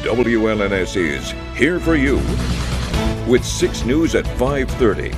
WLNS is here for you with 6 News at 5:30.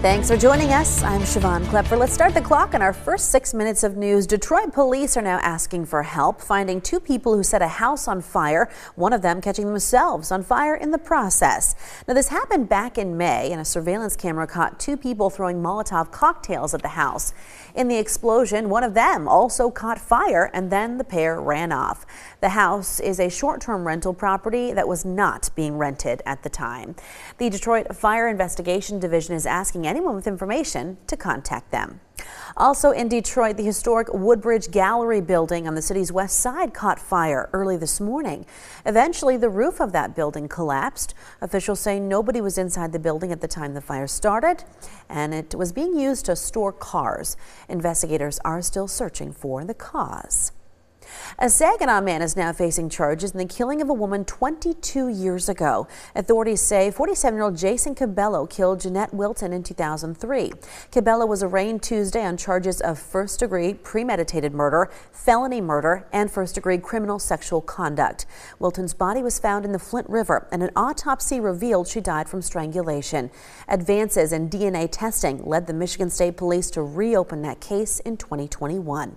Thanks for joining us. I'm Siobhan Klepper. Let's start the clock on our first 6 minutes of news. Detroit police are now asking for help, finding 2 people who set a house on fire, one of them catching themselves on fire in the process. Now, this happened back in May, and a surveillance camera caught 2 people throwing Molotov cocktails at the house. In the explosion, one of them also caught fire, and then the pair ran off. The house is a short-term rental property that was not being rented at the time. The Detroit Fire Investigation Division is asking anyone with information to contact them. Also in Detroit, the historic Woodbridge Gallery building on the city's west side caught fire early this morning. Eventually, the roof of that building collapsed. Officials say nobody was inside the building at the time the fire started, and it was being used to store cars. Investigators are still searching for the cause. A Saginaw man is now facing charges in the killing of a woman 22 years ago. Authorities say 47-year-old Jason Cabello killed Jeanette Wilton in 2003. Cabello was arraigned Tuesday on charges of first-degree premeditated murder, felony murder, and first-degree criminal sexual conduct. Wilton's body was found in the Flint River, and an autopsy revealed she died from strangulation. Advances in DNA testing led the Michigan State Police to reopen that case in 2021.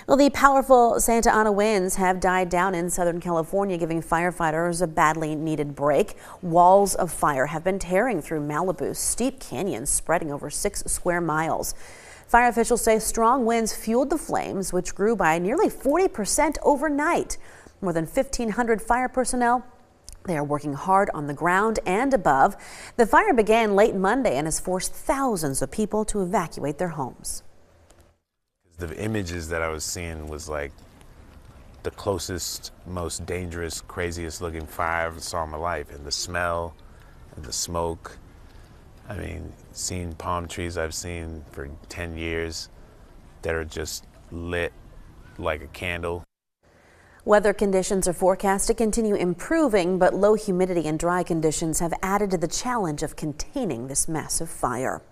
Well, the powerful Santa Ana winds have died down in Southern California, giving firefighters a badly needed break. Walls of fire have been tearing through Malibu's steep canyons, spreading over 6 square miles. Fire officials say strong winds fueled the flames, which grew by nearly 40% overnight. More than 1,500 fire personnel. They are working hard on the ground and above. The fire began late Monday and has forced thousands of people to evacuate their homes. The images that I was seeing was like the closest, most dangerous, craziest looking fire I ever saw in my life. And the smell and the smoke. I mean, seeing palm trees I've seen for 10 years that are just lit like a candle. Weather conditions are forecast to continue improving, but low humidity and dry conditions have added to the challenge of containing this massive fire.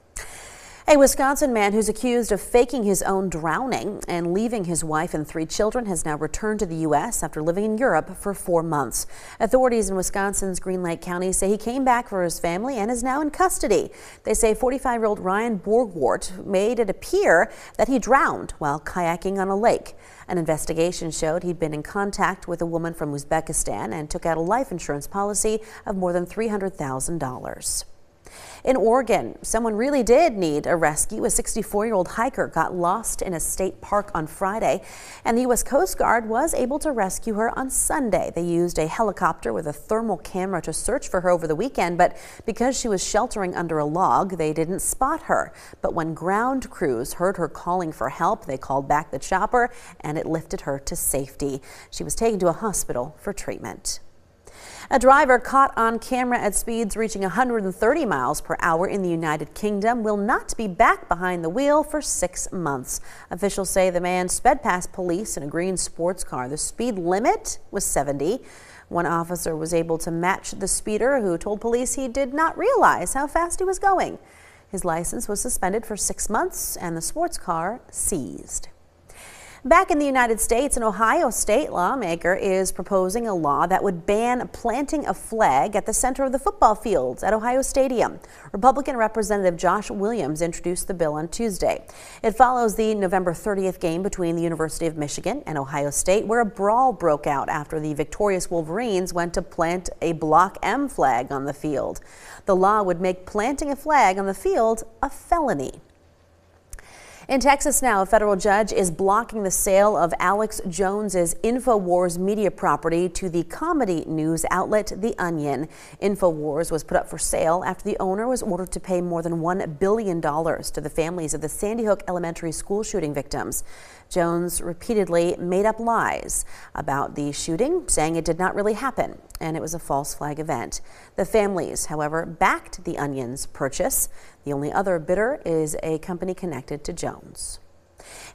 A Wisconsin man who's accused of faking his own drowning and leaving his wife and 3 children has now returned to the U.S. after living in Europe for 4 months. Authorities in Wisconsin's Green Lake County say he came back for his family and is now in custody. They say 45-year-old Ryan Borgwart made it appear that he drowned while kayaking on a lake. An investigation showed he'd been in contact with a woman from Uzbekistan and took out a life insurance policy of more than $300,000. In Oregon, someone really did need a rescue. A 64-year-old hiker got lost in a state park on Friday, and the U.S. Coast Guard was able to rescue her on Sunday. They used a helicopter with a thermal camera to search for her over the weekend, but because she was sheltering under a log, they didn't spot her. But when ground crews heard her calling for help, they called back the chopper, and it lifted her to safety. She was taken to a hospital for treatment. A driver caught on camera at speeds reaching 130 miles per hour in the United Kingdom will not be back behind the wheel for 6 months. Officials say the man sped past police in a green sports car. The speed limit was 70. One officer was able to match the speeder, who told police he did not realize how fast he was going. His license was suspended for 6 months and the sports car seized. Back in the United States, an Ohio state lawmaker is proposing a law that would ban planting a flag at the center of the football fields at Ohio Stadium. Republican Representative Josh Williams introduced the bill on Tuesday. It follows the November 30th game between the University of Michigan and Ohio State, where a brawl broke out after the victorious Wolverines went to plant a Block M flag on the field. The law would make planting a flag on the field a felony. In Texas now, a federal judge is blocking the sale of Alex Jones's InfoWars media property to the comedy news outlet The Onion. InfoWars was put up for sale after the owner was ordered to pay more than $1 billion to the families of the Sandy Hook Elementary School shooting victims. Jones repeatedly made up lies about the shooting, saying it did not really happen and it was a false flag event. The families, however, backed The Onion's purchase. The only other bidder is a company connected to Jones.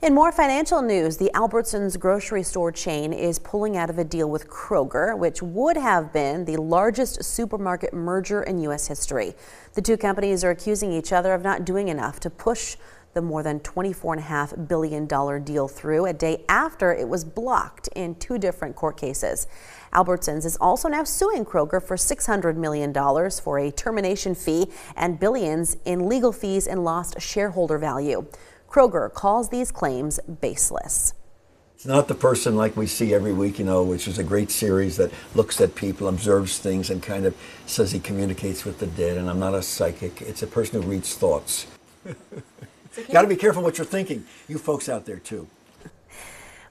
In more financial news, the Albertsons grocery store chain is pulling out of a deal with Kroger, which would have been the largest supermarket merger in U.S. history. The two companies are accusing each other of not doing enough to push the more than $24.5 billion deal through a day after it was blocked in 2 different court cases. Albertsons is also now suing Kroger for $600 million for a termination fee and billions in legal fees and lost shareholder value. Kroger calls these claims baseless. It's not the person like we see every week, which is a great series that looks at people, observes things, and kind of says he communicates with the dead. And I'm not a psychic. It's a person who reads thoughts. Got to be careful what you're thinking. You folks out there, too.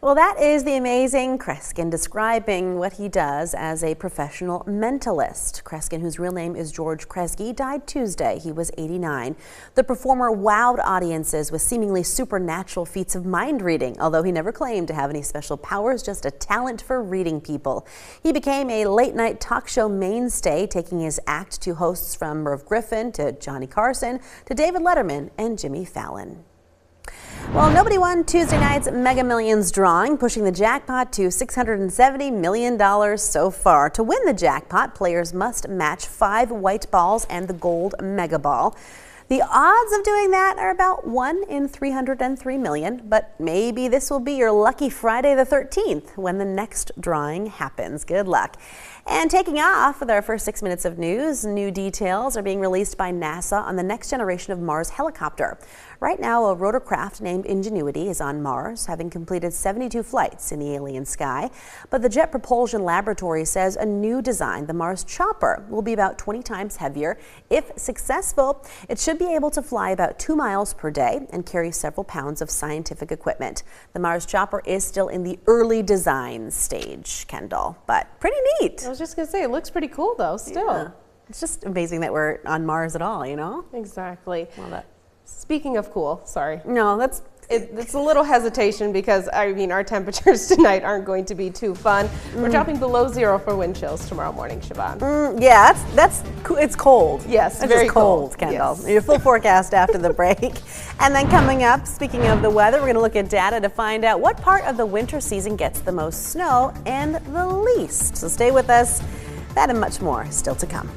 Well, that is the amazing Kreskin describing what he does as a professional mentalist. Kreskin, whose real name is George Kresge, died Tuesday. He was 89. The performer wowed audiences with seemingly supernatural feats of mind reading, although he never claimed to have any special powers, just a talent for reading people. He became a late-night talk show mainstay, taking his act to hosts from Merv Griffin to Johnny Carson to David Letterman and Jimmy Fallon. Well, nobody won Tuesday night's Mega Millions drawing, pushing the jackpot to $670 million so far. To win the jackpot, players must match 5 white balls and the gold mega ball. The odds of doing that are about 1 in 303 million, but maybe this will be your lucky Friday the 13th when the next drawing happens. Good luck. And taking off with our first 6 minutes of news, new details are being released by NASA on the next generation of Mars helicopter. Right now, a rotorcraft named Ingenuity is on Mars, having completed 72 flights in the alien sky. But the Jet Propulsion Laboratory says a new design, the Mars Chopper, will be about 20 times heavier. If successful, it should be able to fly about 2 miles per day and carry several pounds of scientific equipment. The Mars Chopper is still in the early design stage, Kendall, but pretty neat. I was just going to say, it looks pretty cool, though, still. Yeah. It's just amazing that we're on Mars at all, Exactly. Love it. Speaking of cool, sorry. No, It's a little hesitation because, our temperatures tonight aren't going to be too fun. We're dropping below 0 for wind chills tomorrow morning, Siobhan. Yeah, that's it's cold. Yes, it's very just cold, Kendall. Yes. Your full forecast after the break. And then coming up, speaking of the weather, we're going to look at data to find out what part of the winter season gets the most snow and the least. So stay with us. That and much more still to come.